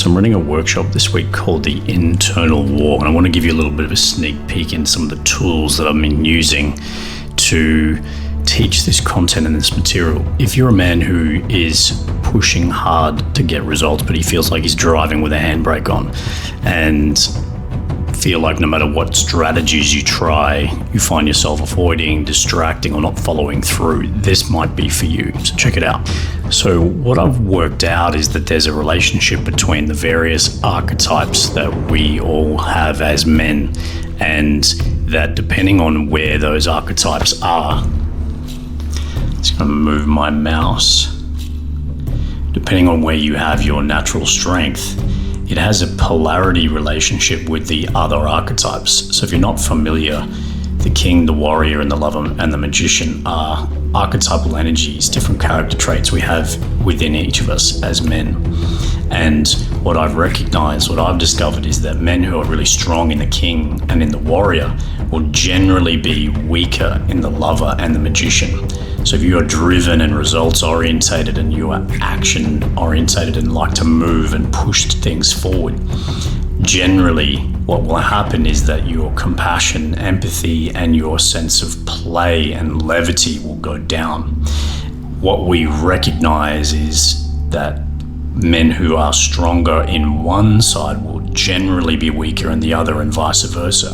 So I'm running a workshop this week called The Internal War, and I want to give you a little bit of a sneak peek in some of the tools that I've been using to teach this content and this material. If you're a man who is pushing hard to get results, but he feels like he's driving with a handbrake on, and feel like no matter what strategies you try, you find yourself avoiding, distracting, or not following through, this might be for you. So check it out. So what I've worked out is that there's a relationship between the various archetypes that we all have as men, and that depending on where those archetypes are, just going to move my mouse, depending on where you have your natural strength, it has a polarity relationship with the other archetypes. So if you're not familiar, the king, the warrior, and the lover and the magician are archetypal energies, different character traits we have within each of us as men. And what I've recognized, what I've discovered is that men who are really strong in the king and in the warrior will generally be weaker in the lover and the magician. So if you are driven and results orientated and you are action orientated and like to move and push things forward, generally what will happen is that your compassion, empathy, and your sense of play and levity will go down. What we recognize is that men who are stronger in one side will generally be weaker in the other, and vice versa.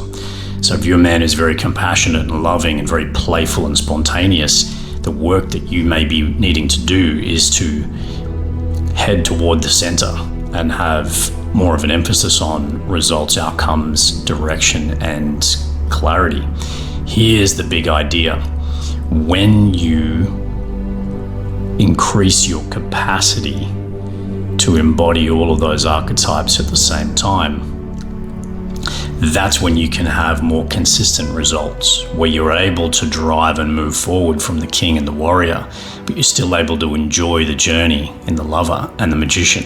So if you're a man who's very compassionate and loving and very playful and spontaneous, the work that you may be needing to do is to head toward the center and have more of an emphasis on results, outcomes, direction, and clarity. Here's the big idea. When you increase your capacity to embody all of those archetypes at the same time, that's when you can have more consistent results, where you're able to drive and move forward from the king and the warrior, but you're still able to enjoy the journey in the lover and the magician.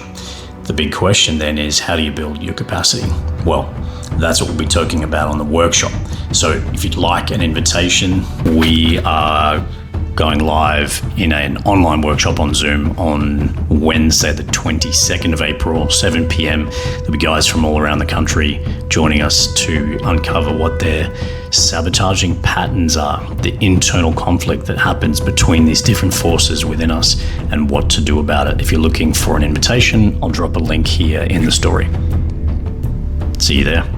The big question then is, how do you build your capacity? Well, that's what we'll be talking about on the workshop. So if you'd like an invitation, we are going live in an online workshop on Zoom on Wednesday, the 22nd of April, 7 p.m. There'll be guys from all around the country joining us to uncover what their sabotaging patterns are, the internal conflict that happens between these different forces within us, and what to do about it. If you're looking for an invitation, I'll drop a link here in the story. See you there.